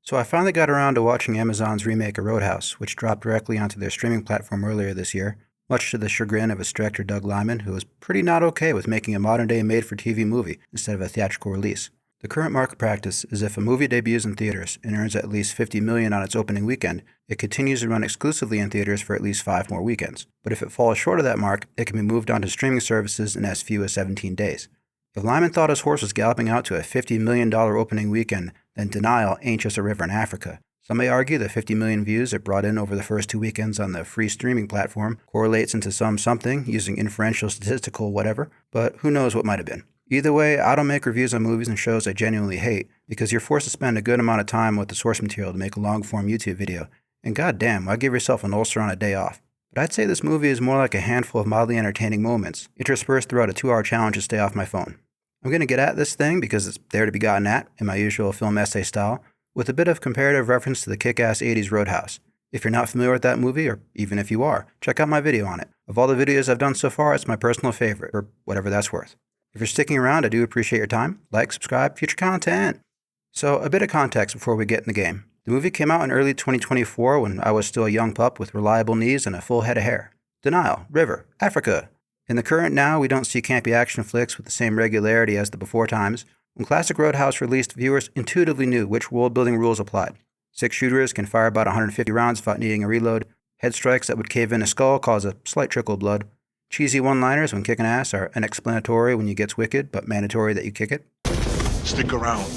So I finally got around to watching Amazon's remake of Roadhouse, which dropped directly onto their streaming platform earlier this year, much to the chagrin of its director Doug Liman, who was pretty not okay with making a modern-day made-for-TV movie instead of a theatrical release. The current market practice is if a movie debuts in theaters and earns at least $50 million on its opening weekend, it continues to run exclusively in theaters for at least 5 more weekends. But if it falls short of that mark, it can be moved onto streaming services in as few as 17 days. If Lyman thought his horse was galloping out to a $50 million opening weekend, then Denial ain't just a river in Africa. Some may argue the 50 million views it brought in over the first 2 weekends on the free streaming platform correlates into something using inferential statistical whatever, but who knows what might have been. Either way, I don't make reviews on movies and shows I genuinely hate, because you're forced to spend a good amount of time with the source material to make a long-form YouTube video, and goddamn, why give yourself an ulcer on a day off? But I'd say this movie is more like a handful of mildly entertaining moments, interspersed throughout a 2-hour challenge to stay off my phone. I'm going to get at this thing because it's there to be gotten at, in my usual film essay style, with a bit of comparative reference to the kick-ass 80s Roadhouse. If you're not familiar with that movie, or even if you are, check out my video on it. Of all the videos I've done so far, it's my personal favorite, for whatever that's worth. If you're sticking around, I do appreciate your time. Like, subscribe, future content. So, a bit of context before we get in the game. The movie came out in early 2024 when I was still a young pup with reliable knees and a full head of hair. Denial, River, Africa. In the current now, we don't see campy action flicks with the same regularity as the before times. When classic Roadhouse released, viewers intuitively knew which world-building rules applied. 6 shooters can fire about 150 rounds without needing a reload. Head strikes that would cave in a skull cause a slight trickle of blood. Cheesy one-liners when kicking ass are unexplanatory when you gets wicked, but mandatory that you kick it. Stick around.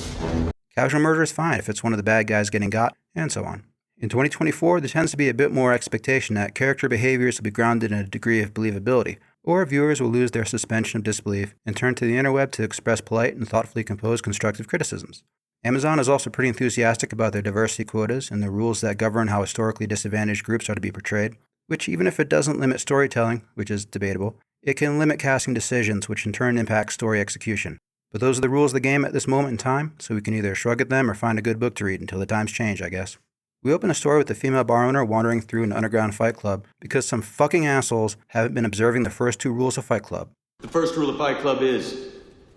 Casual murder is fine if it's one of the bad guys getting got, and so on. In 2024, there tends to be a bit more expectation that character behaviors will be grounded in a degree of believability, or viewers will lose their suspension of disbelief and turn to the interweb to express polite and thoughtfully composed constructive criticisms. Amazon is also pretty enthusiastic about their diversity quotas and the rules that govern how historically disadvantaged groups are to be portrayed, which even if it doesn't limit storytelling, which is debatable, it can limit casting decisions, which in turn impact story execution. But those are the rules of the game at this moment in time, so we can either shrug at them or find a good book to read until the times change, I guess. We open a story with a female bar owner wandering through an underground fight club because some fucking assholes haven't been observing the first 2 rules of Fight Club. The first rule of Fight Club is,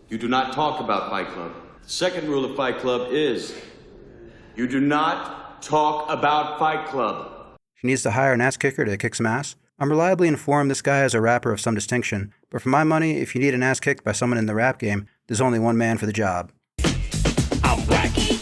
you do not talk about Fight Club. The second rule of Fight Club is, you do not talk about Fight Club. She needs to hire an ass kicker to kick some ass. I'm reliably informed this guy is a rapper of some distinction, but for my money, if you need an ass kicked by someone in the rap game, there's only one man for the job. I'm wacky.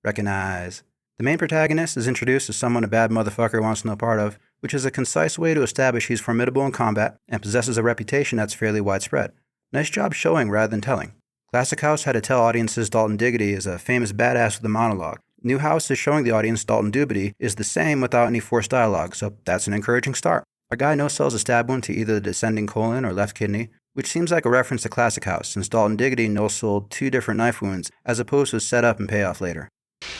Recognize. The main protagonist is introduced as someone a bad motherfucker wants no part of, which is a concise way to establish he's formidable in combat and possesses a reputation that's fairly widespread. Nice job showing rather than telling. Classic House had to tell audiences Dalton Diggity is a famous badass with a monologue. New House is showing the audience Dalton Doobity is the same without any forced dialogue, so that's an encouraging start. Our guy no-sells a stab wound to either the descending colon or left kidney, which seems like a reference to Classic House, since Dalton Diggity no-sold 2 different knife wounds, as opposed to set up and payoff later.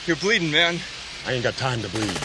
You're bleeding, man. I ain't got time to bleed.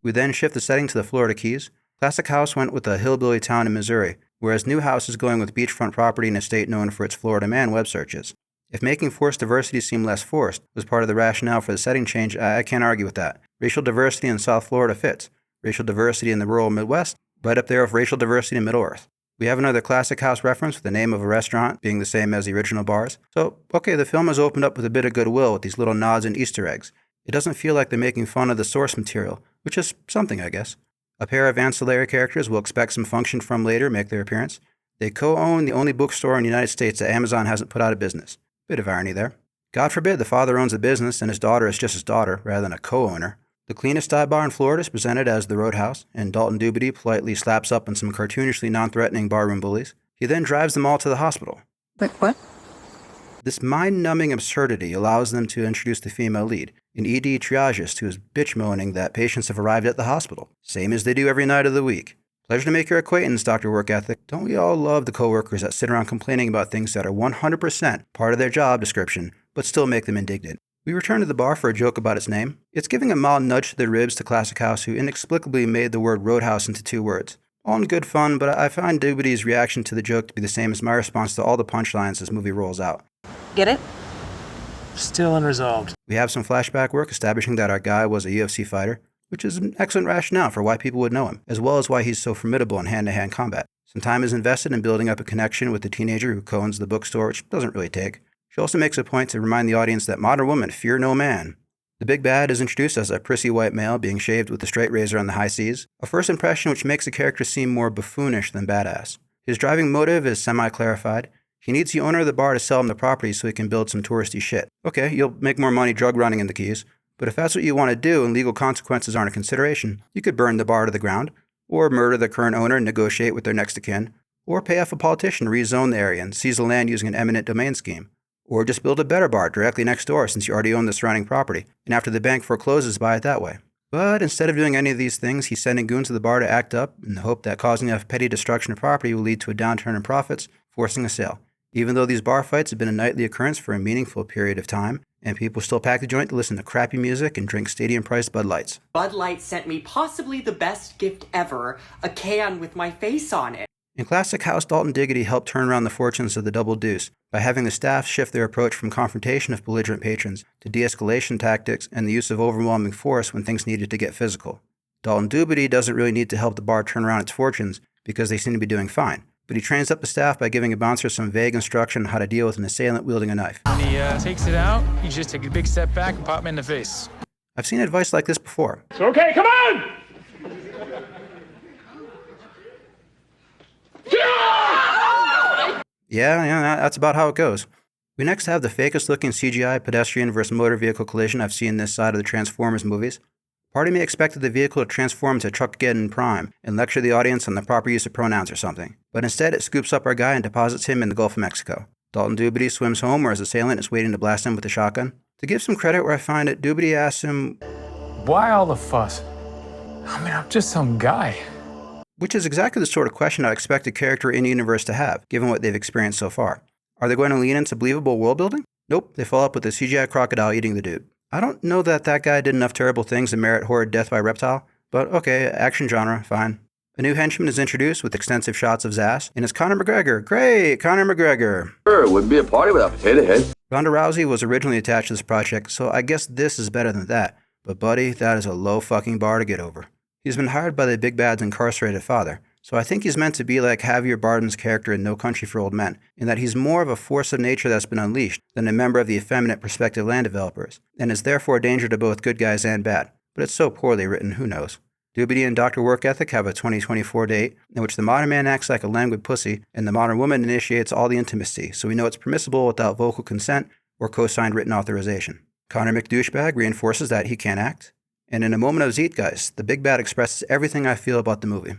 We then shift the setting to the Florida Keys. Classic House went with a hillbilly town in Missouri, whereas New House is going with beachfront property in a state known for its Florida man web searches. If making forced diversity seem less forced was part of the rationale for the setting change, I can't argue with that. Racial diversity in South Florida fits. Racial diversity in the rural Midwest, right up there with racial diversity in Middle Earth. We have another Classic House reference with the name of a restaurant being the same as the original bars. So, okay, the film has opened up with a bit of goodwill with these little nods and Easter eggs. It doesn't feel like they're making fun of the source material, which is something, I guess. A pair of ancillary characters we'll expect some function from later make their appearance. They co-own the only bookstore in the United States that Amazon hasn't put out of business. Bit of irony there. God forbid the father owns a business and his daughter is just his daughter, rather than a co-owner. The cleanest dive bar in Florida is presented as the Roadhouse, and Dalton Doobity politely slaps up on some cartoonishly non-threatening barroom bullies. He then drives them all to the hospital. Wait, what? This mind-numbing absurdity allows them to introduce the female lead, an ED triagist who is bitch-moaning that patients have arrived at the hospital, same as they do every night of the week. Pleasure to make your acquaintance, Dr. Work Ethic. Don't we all love the coworkers that sit around complaining about things that are 100% part of their job description, but still make them indignant? We return to the bar for a joke about its name. It's giving a mild nudge to the ribs to Classic House, who inexplicably made the word Roadhouse into 2 words. All in good fun, but I find Doobity's reaction to the joke to be the same as my response to all the punchlines this movie rolls out. Get it? Still unresolved. We have some flashback work establishing that our guy was a UFC fighter, which is an excellent rationale for why people would know him, as well as why he's so formidable in hand-to-hand combat. Some time is invested in building up a connection with the teenager who co-owns the bookstore, which doesn't really take. She also makes a point to remind the audience that modern women fear no man. The big bad is introduced as a prissy white male being shaved with a straight razor on the high seas, a first impression which makes the character seem more buffoonish than badass. His driving motive is semi-clarified. He needs the owner of the bar to sell him the property so he can build some touristy shit. Okay, you'll make more money drug running in the Keys, but if that's what you want to do and legal consequences aren't a consideration, you could burn the bar to the ground, or murder the current owner and negotiate with their next of kin, or pay off a politician to rezone the area and seize the land using an eminent domain scheme, or just build a better bar directly next door since you already own the surrounding property, and after the bank forecloses, buy it that way. But instead of doing any of these things, he's sending goons to the bar to act up in the hope that causing enough petty destruction of property will lead to a downturn in profits, forcing a sale. Even though these bar fights have been a nightly occurrence for a meaningful period of time, and people still pack the joint to listen to crappy music and drink stadium-priced Bud Lights. Bud Light sent me possibly the best gift ever, a can with my face on it. In classic house, Dalton Diggity helped turn around the fortunes of the Double Deuce by having the staff shift their approach from confrontation of belligerent patrons to de-escalation tactics and the use of overwhelming force when things needed to get physical. Dalton Doobity doesn't really need to help the bar turn around its fortunes because they seem to be doing fine, but he trains up the staff by giving a bouncer some vague instruction on how to deal with an assailant wielding a knife. When he takes it out, you just take a big step back and pop him in the face. I've seen advice like this before. It's okay, come on! Yeah, that's about how it goes. We next have the fakest looking CGI pedestrian versus motor vehicle collision I've seen this side of the Transformers movies. Part of me expected the vehicle to transform to Truckgeddon Prime and lecture the audience on the proper use of pronouns or something, but instead it scoops up our guy and deposits him in the Gulf of Mexico. Dalton Doobity swims home where his assailant is waiting to blast him with a shotgun. To give some credit where I find it, Doobity asks him, Why all the fuss? I mean, I'm just some guy. which is exactly the sort of question I'd expect a character in universe to have, given what they've experienced so far. Are they going to lean into believable world building? Nope, they follow up with a CGI crocodile eating the dude. I don't know that guy did enough terrible things to merit horrid death by reptile, but okay, action genre, fine. A new henchman is introduced with extensive shots of Zass, and it's Conor McGregor. Great, Conor McGregor. Sure, it wouldn't be a party without Potato Head. Ronda Rousey was originally attached to this project, so I guess this is better than that. But buddy, that is a low fucking bar to get over. He's been hired by the big bad's incarcerated father, so I think he's meant to be like Javier Bardem's character in No Country for Old Men, in that he's more of a force of nature that's been unleashed than a member of the effeminate prospective land developers, and is therefore a danger to both good guys and bad. But it's so poorly written, who knows? Doobity and Dr. Work Ethic have a 2024 date in which the modern man acts like a languid pussy and the modern woman initiates all the intimacy, so we know it's permissible without vocal consent or co-signed written authorization. Conor McDouchebag reinforces that he can act, and in a moment of zeitgeist, the big bad expresses everything I feel about the movie.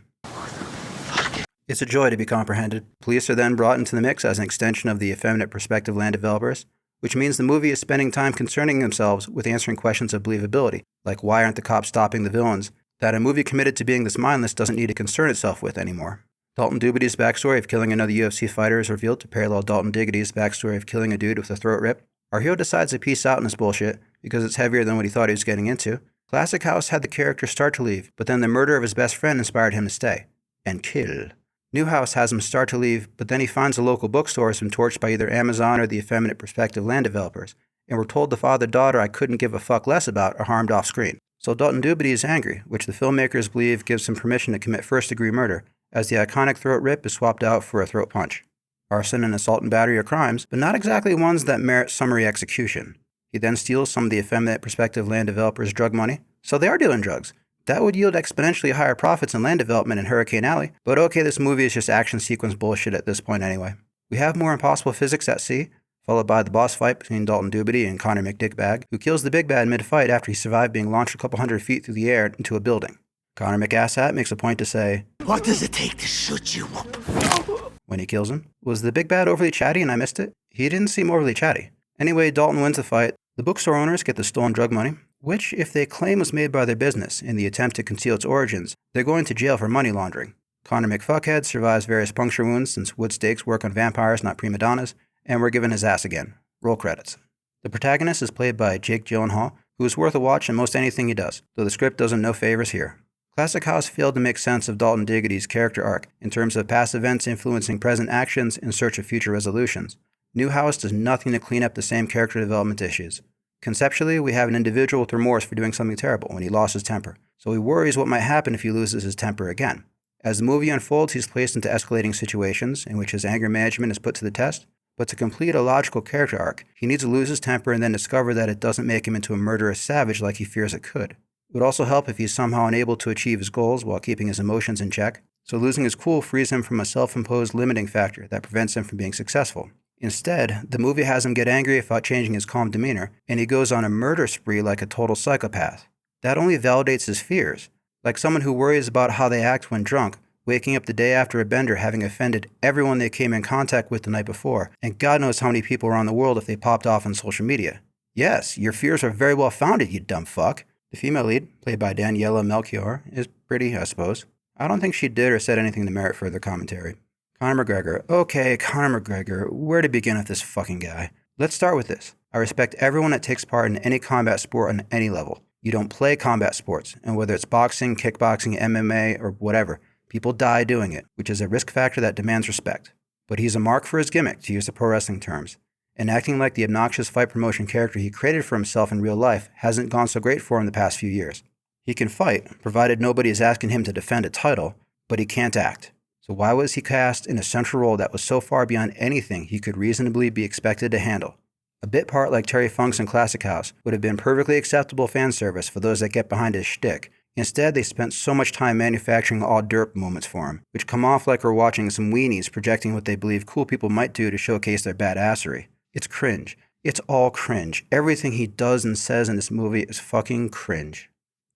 It's a joy to be comprehended. Police are then brought into the mix as an extension of the effeminate prospective land developers, which means the movie is spending time concerning themselves with answering questions of believability, like why aren't the cops stopping the villains, that a movie committed to being this mindless doesn't need to concern itself with anymore. Dalton Doobity's backstory of killing another UFC fighter is revealed to parallel Dalton Diggity's backstory of killing a dude with a throat rip. Our hero decides to peace out in this bullshit because it's heavier than what he thought he was getting into. Classic House had the character start to leave, but then the murder of his best friend inspired him to stay. And kill. New House has him start to leave, but then he finds a local bookstore has been torched by either Amazon or the effeminate prospective land developers, and we're told the father-daughter I couldn't give a fuck less about are harmed off-screen. So Dalton Doobity is angry, which the filmmakers believe gives him permission to commit first-degree murder, as the iconic throat rip is swapped out for a throat punch. Arson and assault and battery are crimes, but not exactly ones that merit summary execution. He then steals some of the effeminate prospective land developers' drug money, so they are dealing drugs. That would yield exponentially higher profits in land development in Hurricane Alley, but okay, this movie is just action sequence bullshit at this point anyway. We have more impossible physics at sea, followed by the boss fight between Dalton Doobity and Conor McDickbag, who kills the big bad mid-fight after he survived being launched a couple hundred feet through the air into a building. Conor McAsshat makes a point to say, What does it take to shoot you up? when he kills him, was the big bad overly chatty and I missed it? He didn't seem overly chatty. Anyway, Dalton wins the fight. The bookstore owners get the stolen drug money, which, if they claim was made by their business in the attempt to conceal its origins, they're going to jail for money laundering. Conor McFuckhead survives various puncture wounds since wood stakes work on vampires, not prima donnas, and we're given his ass again. Roll credits. The protagonist is played by Jake Gyllenhaal, who is worth a watch in most anything he does, though the script does him no favors here. Classic House failed to make sense of Dalton Diggity's character arc in terms of past events influencing present actions in search of future resolutions. New House does nothing to clean up the same character development issues. Conceptually, we have an individual with remorse for doing something terrible when he lost his temper, so he worries what might happen if he loses his temper again. As the movie unfolds, he's placed into escalating situations in which his anger management is put to the test, but to complete a logical character arc, he needs to lose his temper and then discover that it doesn't make him into a murderous savage like he fears it could. It would also help if he's somehow unable to achieve his goals while keeping his emotions in check, so losing his cool frees him from a self-imposed limiting factor that prevents him from being successful. Instead, the movie has him get angry without changing his calm demeanor, and he goes on a murder spree like a total psychopath. That only validates his fears, like someone who worries about how they act when drunk, waking up the day after a bender having offended everyone they came in contact with the night before, and God knows how many people around the world if they popped off on social media. Yes, your fears are very well founded, you dumb fuck. The female lead, played by Daniela Melchior, is pretty, I suppose. I don't think she did or said anything to merit further commentary. Conor McGregor. Okay, Conor McGregor. Where to begin with this fucking guy? Let's start with this. I respect everyone that takes part in any combat sport on any level. You don't play combat sports, and whether it's boxing, kickboxing, MMA, or whatever, people die doing it, which is a risk factor that demands respect. But he's a mark for his gimmick, to use the pro wrestling terms. And acting like the obnoxious fight promotion character he created for himself in real life hasn't gone so great for him the past few years. He can fight, provided nobody is asking him to defend a title, but he can't act. So why was he cast in a central role that was so far beyond anything he could reasonably be expected to handle? A bit part like Terry Funk's in Classic House would have been perfectly acceptable fan service for those that get behind his shtick. Instead, they spent so much time manufacturing all derp moments for him, which come off like we're watching some weenies projecting what they believe cool people might do to showcase their badassery. It's cringe. It's all cringe. Everything he does and says in this movie is fucking cringe.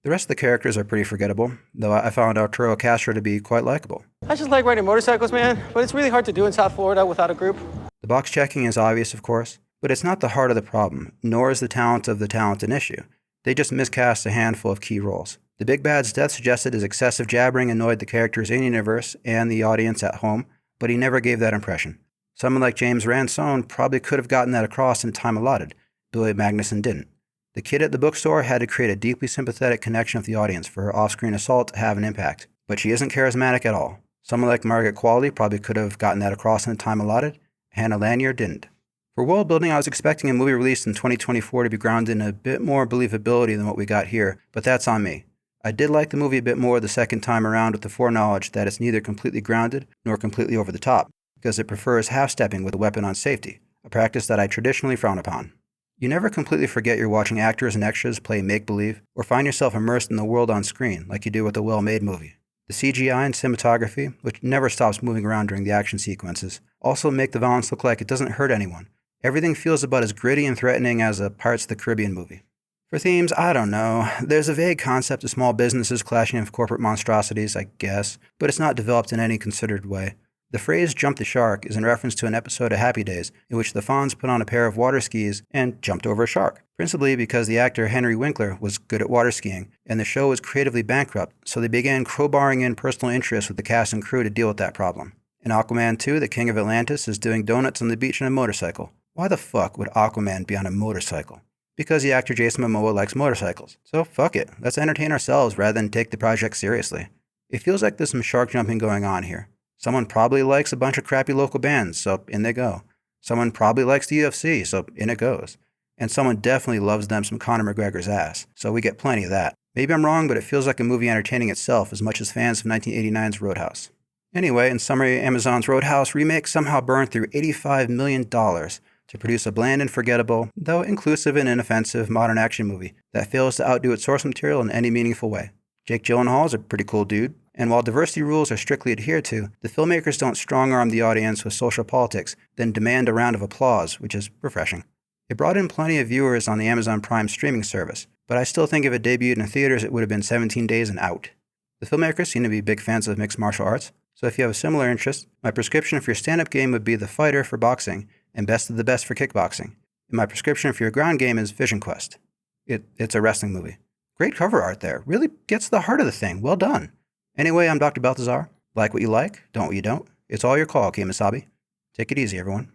The rest of the characters are pretty forgettable, though I found Arturo Castro to be quite likable. I just like riding motorcycles, man, but it's really hard to do in South Florida without a group. The box checking is obvious, of course, but it's not the heart of the problem, nor is the talent of the talent an issue. They just miscast a handful of key roles. The big bad's death suggested his excessive jabbering annoyed the characters in universe and the audience at home, but he never gave that impression. Someone like James Ransone probably could have gotten that across in the time allotted. Billy Magnuson didn't. The kid at the bookstore had to create a deeply sympathetic connection with the audience for her off-screen assault to have an impact, but she isn't charismatic at all. Someone like Margaret Qualley probably could have gotten that across in the time allotted. Hannah Lanier didn't. For world building, I was expecting a movie released in 2024 to be grounded in a bit more believability than what we got here, but that's on me. I did like the movie a bit more the second time around with the foreknowledge that it's neither completely grounded nor completely over the top, because it prefers half-stepping with a weapon on safety, a practice that I traditionally frown upon. You never completely forget you're watching actors and extras play make-believe or find yourself immersed in the world on screen like you do with a well-made movie. The CGI and cinematography, which never stops moving around during the action sequences, also make the violence look like it doesn't hurt anyone. Everything feels about as gritty and threatening as a Pirates of the Caribbean movie. For themes, I don't know. There's a vague concept of small businesses clashing with corporate monstrosities, I guess, but it's not developed in any considered way. The phrase jump the shark is in reference to an episode of Happy Days in which the Fonz put on a pair of water skis and jumped over a shark, principally because the actor Henry Winkler was good at water skiing and the show was creatively bankrupt, so they began crowbarring in personal interests with the cast and crew to deal with that problem. In Aquaman 2, the King of Atlantis is doing donuts on the beach on a motorcycle. Why the fuck would Aquaman be on a motorcycle? Because the actor Jason Momoa likes motorcycles. So fuck it, let's entertain ourselves rather than take the project seriously. It feels like there's some shark jumping going on here. Someone probably likes a bunch of crappy local bands, so in they go. Someone probably likes the UFC, so in it goes. And someone definitely loves them some Conor McGregor's ass, so we get plenty of that. Maybe I'm wrong, but it feels like a movie entertaining itself as much as fans of 1989's Roadhouse. Anyway, in summary, Amazon's Roadhouse remake somehow burned through $85 million to produce a bland and forgettable, though inclusive and inoffensive, modern action movie that fails to outdo its source material in any meaningful way. Jake Gyllenhaal is a pretty cool dude, and while diversity rules are strictly adhered to, the filmmakers don't strong-arm the audience with social politics, then demand a round of applause, which is refreshing. It brought in plenty of viewers on the Amazon Prime streaming service, but I still think if it debuted in theaters, it would have been 17 days and out. The filmmakers seem to be big fans of mixed martial arts, so if you have a similar interest, my prescription for your stand-up game would be The Fighter for boxing, and Best of the Best for kickboxing. And my prescription for your ground game is Vision Quest. It's a wrestling movie. Great cover art there. Really gets to the heart of the thing. Well done. Anyway, I'm Dr. Balthazar. Like what you like, don't what you don't. It's all your call, Kemosabe. Take it easy, everyone.